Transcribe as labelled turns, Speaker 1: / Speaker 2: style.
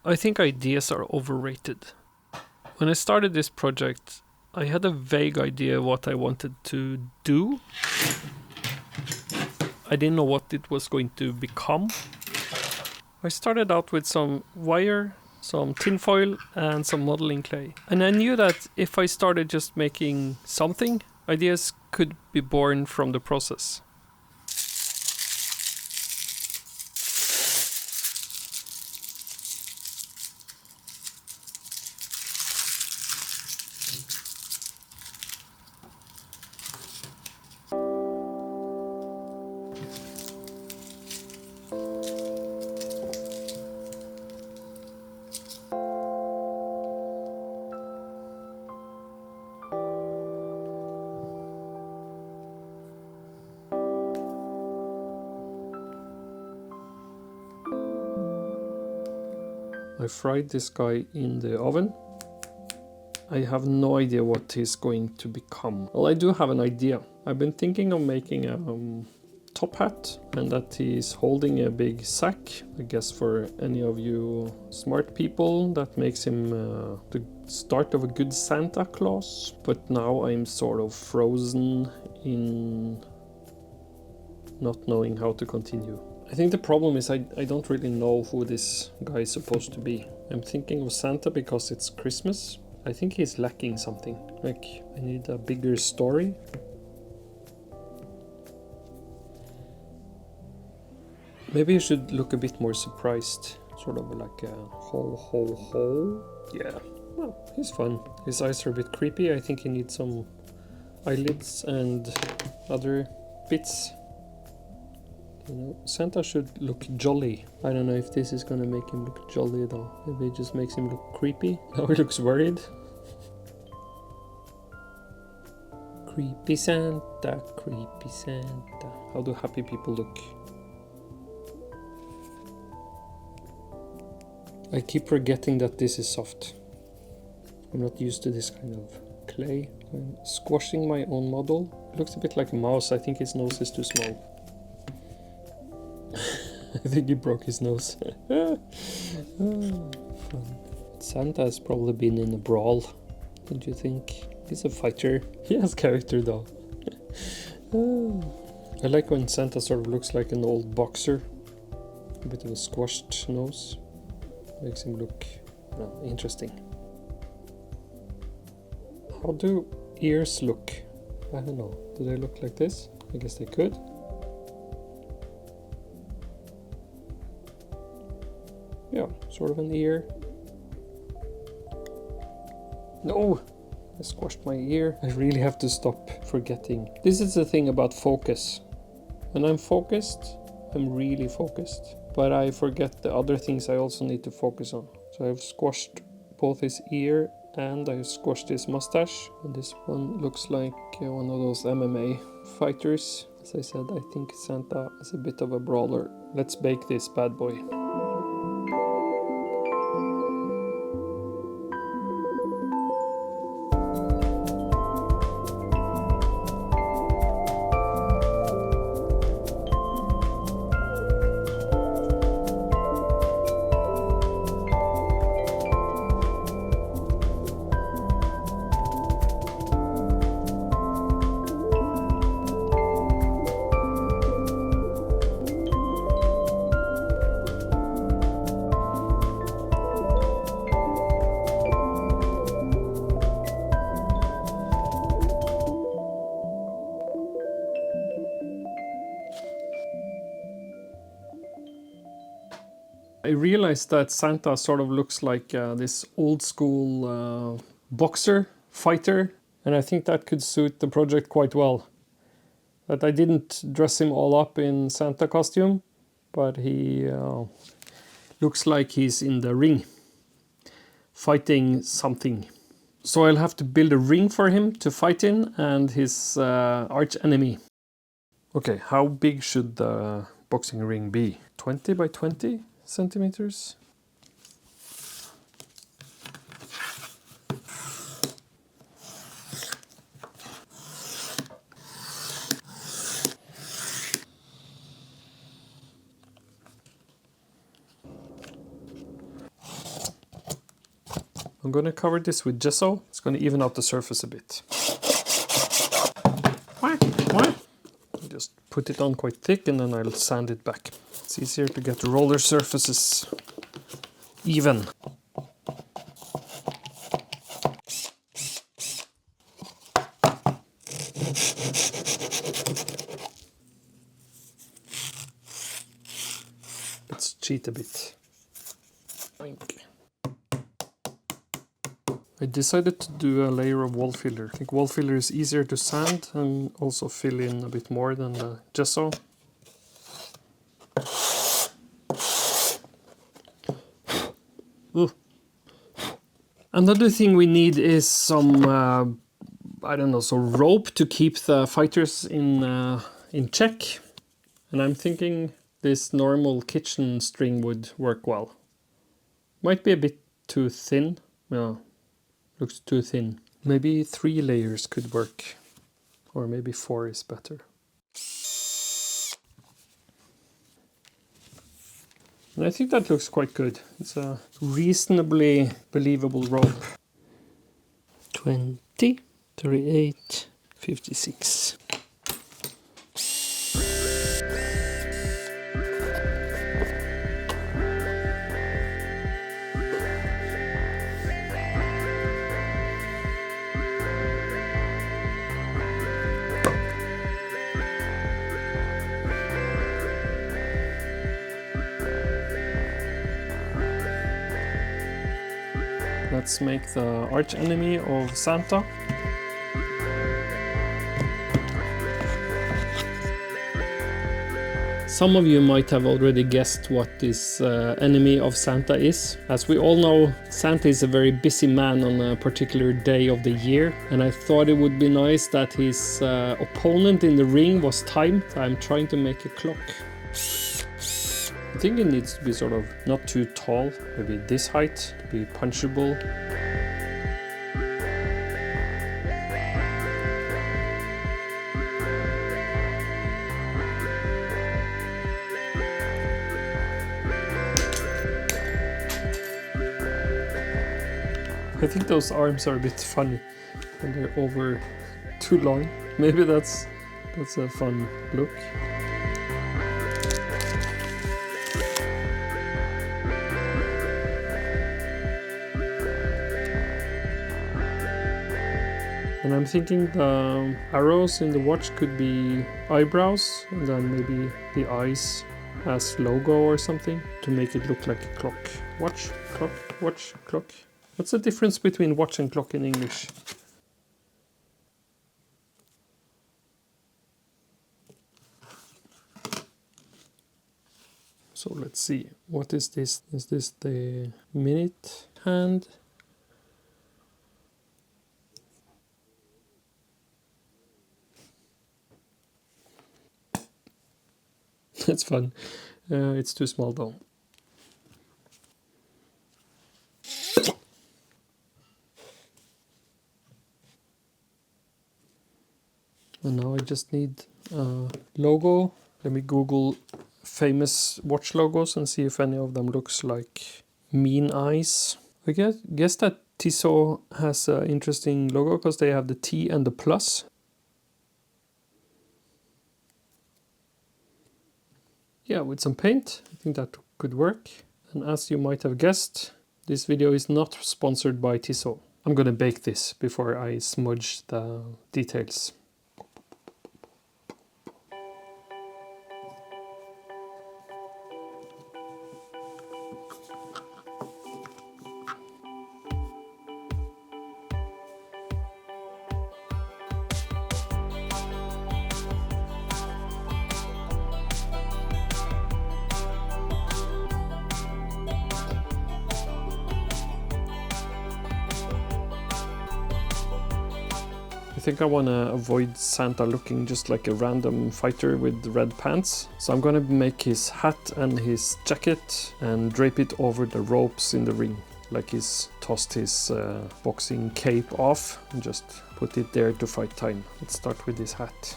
Speaker 1: I think ideas are overrated. When I started this project, I had a vague idea what I wanted to do. I didn't know what it was going to become. I started out with some wire, some tinfoil, and some modeling clay. And I knew that if I started just making something, ideas could be born from the process. I fried this guy in the oven. I have no idea what he's going to become. Well, I do have an idea. I've been thinking of making a top hat, and that he's holding a big sack. I guess for any of you smart people, that makes him the start of a good Santa Claus. But now I'm sort of frozen in not knowing how to continue. I think the problem is I don't really know who this guy is supposed to be. I'm thinking of Santa because it's Christmas. I think he's lacking something. Like, I need a bigger story. Maybe I should look a bit more surprised. Sort of like a ho ho ho. Yeah, well, he's fun. His eyes are a bit creepy. I think he needs some eyelids and other bits. You know, Santa should look jolly. I don't know if this is gonna make him look jolly though. Maybe it just makes him look creepy. Now he looks worried. Creepy Santa, creepy Santa. How do happy people look? I keep forgetting that this is soft. I'm not used to this kind of clay. I'm squashing my own model. It looks a bit like a mouse. I think his nose is too small. I think he broke his nose. Fun. Santa has probably been in a brawl, don't you think? He's a fighter. He has character though. I like when Santa sort of looks like an old boxer. A bit of a squashed nose. Makes him look interesting. How do ears look? I don't know. Do they look like this? I guess they could. Yeah, sort of an ear. No! I squashed my ear. I really have to stop forgetting. This is the thing about focus. When I'm focused, I'm really focused. But I forget the other things I also need to focus on. So I've squashed both his ear and I've squashed his mustache. And this one looks like one of those MMA fighters. As I said, I think Santa is a bit of a brawler. Let's bake this bad boy. I realized that Santa sort of looks like this old school boxer, fighter, and I think that could suit the project quite well. That I didn't dress him all up in Santa costume, but he looks like he's in the ring, fighting something. So I'll have to build a ring for him to fight in and his arch enemy. Okay, how big should the boxing ring be? 20 by 20 centimeters? I'm gonna cover this with gesso. It's gonna even out the surface a bit. Just put it on quite thick and then I'll sand it back. It's easier to get the roller surfaces even. Let's cheat a bit. I decided to do a layer of wall filler. I think wall filler is easier to sand and also fill in a bit more than the gesso. Ooh. Another thing we need is some, I don't know, some rope to keep the fighters in check. And I'm thinking this normal kitchen string would work well. Might be a bit too thin. Yeah. Looks too thin. Maybe 3 layers could work. Or maybe 4 is better. And I think that looks quite good. It's a reasonably believable rope. 20, 38, 56. Let's make the arch enemy of Santa. Some of you might have already guessed what this enemy of Santa is. As we all know, Santa is a very busy man on a particular day of the year, and I thought it would be nice that his opponent in the ring was time. So I'm trying to make a clock. I think it needs to be sort of not too tall, maybe this height, to be punchable. I think those arms are a bit funny when they're over too long. Maybe that's a fun look. And I'm thinking the arrows in the watch could be eyebrows, and then maybe the eyes as logo or something to make it look like a clock. Watch, clock, watch, clock. What's the difference between watch and clock in English? So let's see. What is this? Is this the minute hand? That's fun. It's too small though. And now I just need a logo. Let me Google famous watch logos and see if any of them looks like mean eyes. I guess that Tissot has an interesting logo because they have the T and the plus. Yeah, with some paint, I think that could work. And as you might have guessed, this video is not sponsored by Tissot. I'm gonna bake this before I smudge the details. I think I want to avoid Santa looking just like a random fighter with red pants. So I'm going to make his hat and his jacket and drape it over the ropes in the ring. Like he's tossed his boxing cape off and just put it there to fight time. Let's start with his hat.